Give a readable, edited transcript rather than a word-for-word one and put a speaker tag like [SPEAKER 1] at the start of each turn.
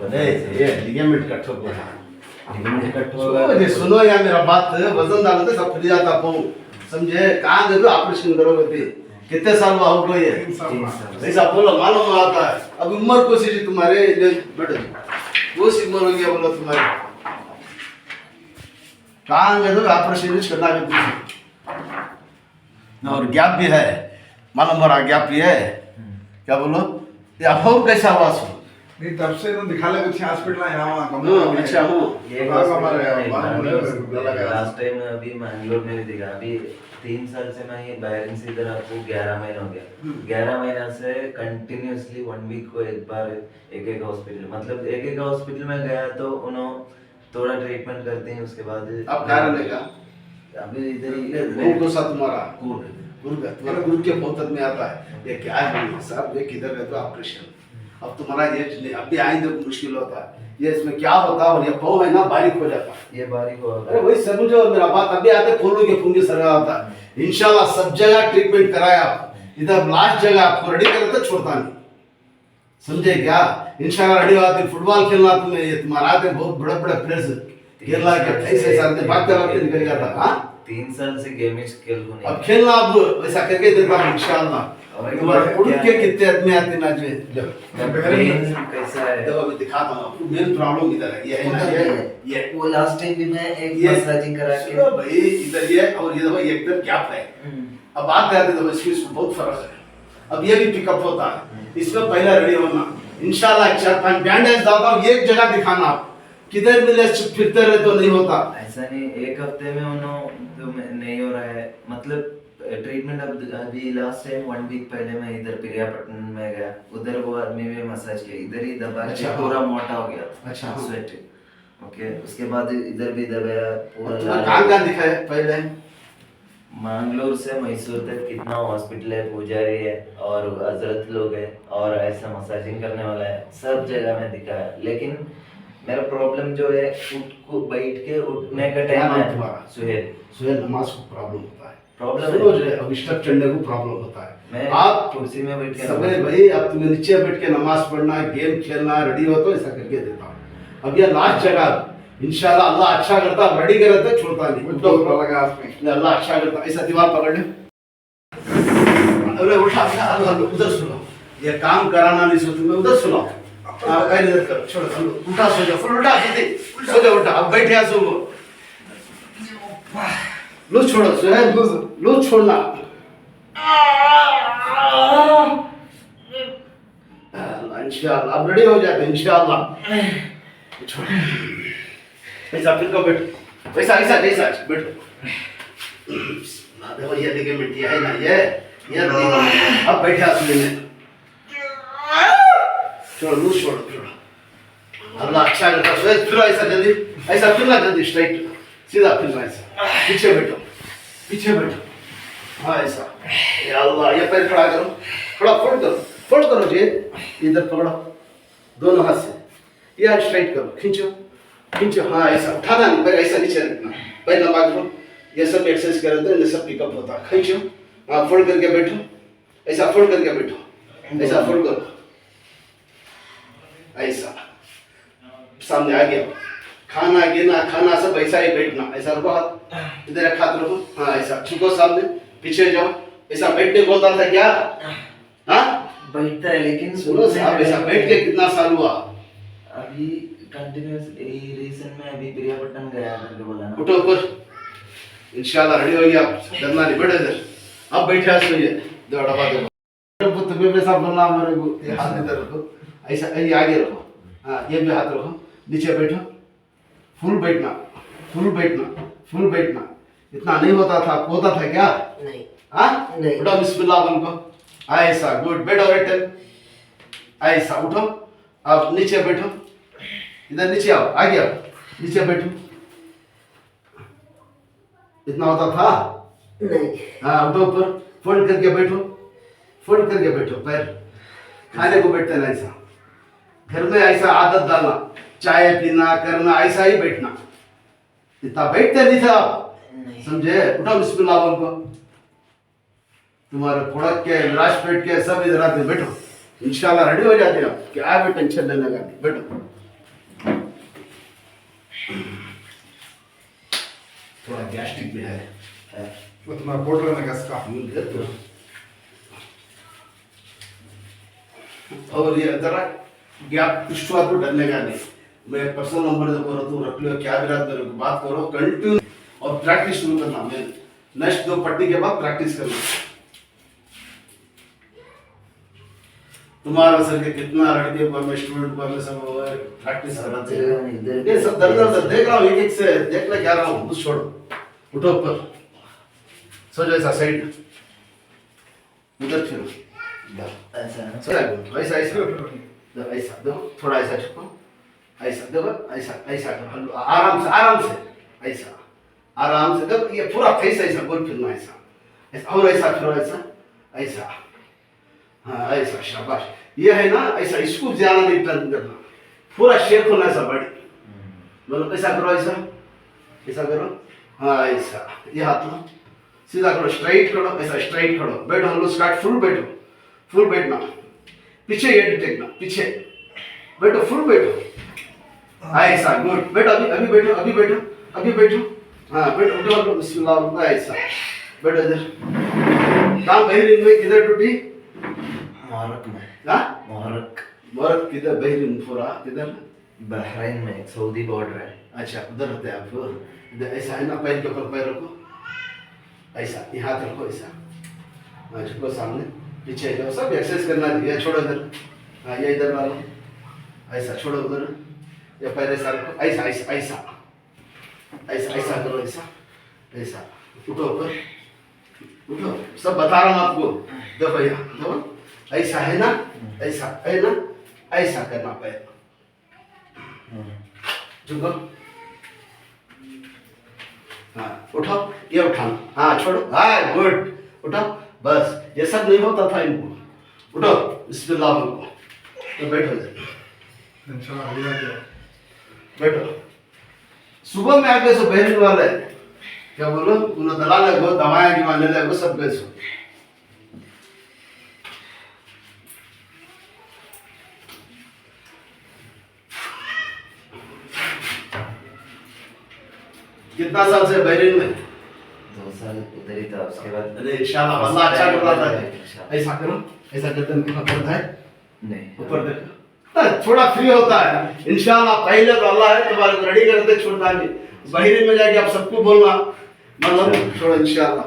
[SPEAKER 1] अरे ये ligament cut हो गया।
[SPEAKER 2] लिगामेंट कट होगा।
[SPEAKER 1] सुनो यार मेरा बात, वजन डालो तो सब फट जाता पाऊँ, समझे? कहाँ दे दो ऑपरेशन करोगे थे? कितने साल हुआ हो गए?
[SPEAKER 2] 3 साल।
[SPEAKER 1] ऐसा बोलो मालूम आता है। अब उम्र को सी तुम्हारे बेटे वो सी उम्र हो गया बोलो तुम्हारे, कहाँ दे दो ऑपरेशन करना है और गैप भी है, मालूम बड़ा गैप भी है। क्या बोलो या हो कैसा हुआ सो?
[SPEAKER 3] नहीं तब से तो दिखा ले कुछ हॉस्पिटल है यहाँ कम
[SPEAKER 1] अच्छा हूँ
[SPEAKER 2] ये लास्ट टाइम अभी मैंगलोर में भी दिखा। अभी 3 साल से मैं ये बाहर से इधर आपको 11 महीना हो गया। 11 महीना से कंटिन्यूअसली 1 वीक को एक बार एक हॉस्पिटल, मतलब एक हॉस्पिटल में गया तो उन्होंने थोड़ा ट्रीटमेंट करते हैं, उसके बाद
[SPEAKER 1] अब क्या रहेगा?
[SPEAKER 2] अभी इधर ही
[SPEAKER 1] कौन को सा तुम्हारा तुम्हारा गुरु के बहुत में आता है। ये क्या है साहब, ये किधर रहता है ऑपरेशन? अब तुम्हारा ये अभी आएंगे तो मुश्किल होता है, ये इसमें क्या होता है? और ये पाँव है ना बारीक हो जाता है,
[SPEAKER 2] ये बारीक हो।
[SPEAKER 1] अरे वही समझो मेरा बात। अभी आते फूलों के फूंगे सरा होता है। इंशाल्लाह सब जगह ट्रीटमेंट कराया, इधर लास्ट जगह आपको रेडी करे तो छोड़ता नहीं, समझे क्या? इंशाल्लाह रेडी आते फुटबॉल खेलना तुम्हें, ये तुम्हारा आते बहुत बड़े बड़े प्लेयर्स खेलना के 28 साल से भागते भागते निकल गया था। हाँ
[SPEAKER 2] 3 साल से गेम खेल को नहीं।
[SPEAKER 1] अब खेलना अब वैसा करके देता हूँ इंशाल्लाह। तुम्हारे उड़ के कितने आदमी आते ना जो
[SPEAKER 2] कैसा है
[SPEAKER 1] तो अभी दिखाता हूँ आपको। मेन प्रॉब्लम इधर है, ये है ना, ये
[SPEAKER 2] वो लास्ट टाइम भी मैं एक
[SPEAKER 1] ये
[SPEAKER 2] मसाजिंग करा के
[SPEAKER 1] सुनो भाई, इधर ये और ये देखो, ये एकदम गैप है। अब बात करते तो इसमें बहुत फर्क है। अब ये भी पिकअप होता है, इसमें पहला रेडी होना इंशाल्लाह। 4-5 बैंडेज डालता हूँ, एक जगह दिखाना आप, किधर मिले फिरते रहे तो नहीं होता।
[SPEAKER 2] ऐसा नहीं, एक हफ्ते में उन्होंने तो नहीं हो रहा है, मतलब ट्रीटमेंट। अब अभी लास्ट टाइम 1 वीक पहले मैं इधर पिरियापट्टनम में गया, उधर वो आदमी में मसाज किया, इधर ही दबा के
[SPEAKER 1] अच्छा,
[SPEAKER 2] पूरा मोटा हो गया।
[SPEAKER 1] अच्छा,
[SPEAKER 2] स्वेट। ओके, उसके बाद इधर भी दबाया पूरा
[SPEAKER 1] तुम्हें कहाँ दिखाया पहले?
[SPEAKER 2] मैंगलोर से मैसूर तक कितना हॉस्पिटल है, पुजारी है और हजरत लोग है और ऐसा मसाजिंग करने वाला है, सब जगह में दिखाया। लेकिन मेरा प्रॉब्लम जो है उठ को बैठ के उठने का टाइम है
[SPEAKER 1] तुम्हारा
[SPEAKER 2] सुहेल
[SPEAKER 1] नमाज को प्रॉब्लम होता है,
[SPEAKER 2] प्रॉब्लम है।
[SPEAKER 1] अब स्टेप चढ़ने को प्रॉब्लम होता है।
[SPEAKER 2] मैं
[SPEAKER 1] आप
[SPEAKER 2] कुर्सी में बैठ के
[SPEAKER 1] समय भाई, अब तुम्हें नीचे बैठ के नमाज पढ़ना, गेम खेलना, रेडी हो तो ऐसा करके देता हूँ। अब ये लास्ट जगह इंशाल्लाह अल्लाह अच्छा करता, रेडी करे तो छोड़ता नहीं।
[SPEAKER 3] तो लगा आपने
[SPEAKER 1] अल्लाह अच्छा करता। ऐसा दीवार पकड़ ले, अरे उठा उधर सुनो, ये काम कराना नहीं सोचो, मैं उधर सुनो। इधर करो, छोड़ो, उल्टा सो जाओ, फिर उल्टा सीधे सो जाओ, उल्टा। अब बैठे सो लूज छोड़ो, लूज छोड़ना। इंशाल्लाह अब रेडी हो जाते इंशाल्लाह। ऐसा फिर को बैठ, वैसा ऐसा जैसा बैठो। देखो ये देखिए मिट्टी है ना, ये अब बैठे असली में। छोड़ो, लूज छोड़ो, छोड़ो। अल्लाह अच्छा करता है। फिर ऐसा जल्दी, ऐसा फिर ना जल्दी, स्ट्राइट सीधा फिर ऐसा। पीछे बैठो, पीछे बैठो। हाँ ऐसा। या अल्लाह, ये पैर खड़ा करो, खड़ा फोल्ड करो जी, इधर पकड़ो दोनों हाथ से, या स्ट्राइट करो, खींचो खींचो। हाँ ऐसा, उठाना नहीं, पैर ऐसा नीचे रखना, पैर लंबा करो। ये सब एक्सरसाइज करें तो ये सब पिकअप होता है। खींचो, हाँ फोल्ड करके बैठो, ऐसा फोल्ड करके बैठो, ऐसा फोल्ड करो, ऐसा सामने आ गया। खाना गिना खाना सब ऐसा ही बैठना, ऐसा रखो हाथ, इधर एक हाथ रखो। हाँ ऐसा झुको सामने, पीछे जाओ। ऐसा बैठने बोलता था क्या? हाँ
[SPEAKER 2] बैठता है, लेकिन
[SPEAKER 1] सुनो साहब, ऐसा बैठ के कितना साल हुआ?
[SPEAKER 2] अभी कंटिन्यूअस रिसेंट में अभी पिरियापट्टनम गया करके बोला ना।
[SPEAKER 1] उठो ऊपर, इंशाल्लाह रेडी हो गया। डरना नहीं, बैठो इधर। अब बैठे सोइए, दो डब्बा दो। तुम्हें भी सब बोलना मेरे को, ये हाथ इधर रखो, ऐसा ये आगे रखो। हाँ ये भी हाथ रखो, नीचे बैठो, फुल बैठना, फुल बैठना, फुल बैठना। इतना नहीं होता था, होता था क्या?
[SPEAKER 2] नहीं।
[SPEAKER 1] हाँ
[SPEAKER 2] नहीं।
[SPEAKER 1] उठो, बिस्मिल्लाह बोल को, ऐसा गुड। बैठो बेटे, ऐसा उठो। अब नीचे बैठो, इधर नीचे आओ, आगे आओ, नीचे बैठो। इतना होता था?
[SPEAKER 2] नहीं।
[SPEAKER 1] हाँ उठो ऊपर, फोल्ड करके बैठो, फोल्ड करके बैठो। पैर खाने को बैठते ना, ऐसा घर में ऐसा आदत डालना, चाय पीना करना, ऐसा ही बैठना। इतना बैठते नहीं था आप, समझे? उठो, बिस्मिल्लाह बोल को। तुम्हारे प्रोडक्ट के, विराज पेट के सब इधर आते, बैठो। इंशाल्लाह रेडी हो जाते हैं आप, क्या भी टेंशन लेने का नहीं, बैठो। थोड़ा गैस्ट्रिक भी है
[SPEAKER 3] वो तुम्हारा पोट रहने का इसका
[SPEAKER 1] और ये जरा गैप कुछ हुआ तो डरने का नहीं। मैं पर्सनल नंबर दे करो तो रख लो, क्या भी रात मेरे को बात करो कंटिन्यू, और प्रैक्टिस शुरू करना। मैं नेक्स्ट 2 पट्टी के बाद प्रैक्टिस करना। तुम्हारा सर के कितना लड़के पर में स्टूडेंट पर में सब प्रैक्टिस कराते हैं। ये सब दर्द दर्द देख रहा हूँ, एक एक से देख ले क्या रहा हूँ। बस छोड़ो, उठो ऊपर, सो जाओ ऐसा साइड, उधर फिरो,
[SPEAKER 2] ऐसा
[SPEAKER 1] सो जाओ ऐसा ऐसा ऐसा दो, थोड़ा ऐसा झुको, ऐसा दो, ऐसा ऐसा करो, आराम से ऐसा आराम से दो। ये पूरा फेस ऐसा गोल फिरना, ऐसा ऐसा और ऐसा फिरो, ऐसा ऐसा, हाँ ऐसा, शाबाश। ये है ना ऐसा, इसको ज्यादा नहीं टर्न करना, पूरा शेप होना ऐसा बड़ी, मतलब ऐसा करो, ऐसा करो, हाँ ऐसा। ये हाथ लो, सीधा करो, स्ट्राइट करो, ऐसा स्ट्राइट करो, बैठो, हम लोग स्टार्ट, फुल बैठो, फुल बैठना, पीछे हेड टेकना, पीछे बैठो, फुल बैठो, ऐसा गुड। बैठो, अभी बैठो, अभी बैठो, हाँ बैठो, उठो, बिस्मिल्लाह, ऐसा बैठो। इधर काम बहरीन में किधर टूटी?
[SPEAKER 2] मोरक में।
[SPEAKER 1] हाँ
[SPEAKER 2] मोरक
[SPEAKER 1] मोरक किधर? बहरीन पूरा किधर?
[SPEAKER 2] बहरीन में, सऊदी बॉर्डर है।
[SPEAKER 1] अच्छा उधर रहते हैं आप। इधर ऐसा है ना, पैर के ऊपर पैर रखो, ऐसा, ये हाथ रखो, ऐसा झुको सामने, पीछे जाओ, सब एक्सरसाइज करना चाहिए। छोड़ो इधर, हाँ ये इधर डालो, ऐसा छोड़ो उधर, या पैर ऐसा रखो, ऐसा ऐसा ऐसा ऐसा ऐसा करो, ऐसा ऐसा, उठो ऊपर, उठो, सब बता रहा हूँ आपको। देखो यहाँ देखो, ऐसा है ना, ऐसा है ना, ऐसा करना पैर, झुको, हाँ उठो, ये उठाना, हाँ छोड़ो, हाँ गुड, उठो, बस। ये सब नहीं होता था इनको, उठो, बिस्मिल्लाह को, तो बैठो इधर,
[SPEAKER 3] इंशाल्लाह अगली बार
[SPEAKER 1] बैठो। सुबह में आके सो बहरीन वाले क्या बोलो, उन्होंने दलाल है, बहुत दवाएं की माने ले, वो सब गए सो। कितना साल से बहरीन में?
[SPEAKER 2] 2 साल उधर ही था, उसके बाद
[SPEAKER 1] अरे इंशाल्लाह अल्लाह अच्छा कर रहा है। ऐसा करो, ऐसा गर्दन के ऊपर है,
[SPEAKER 2] नहीं
[SPEAKER 1] ऊपर देखो, थोड़ा फ्री होता है इंशाल्लाह। पहले तो अल्लाह है तुम्हारे रेडी करते, छोड़ता नहीं। बहरीन में जाके आप सबको बोलना, मतलब छोड़ो इंशाल्लाह।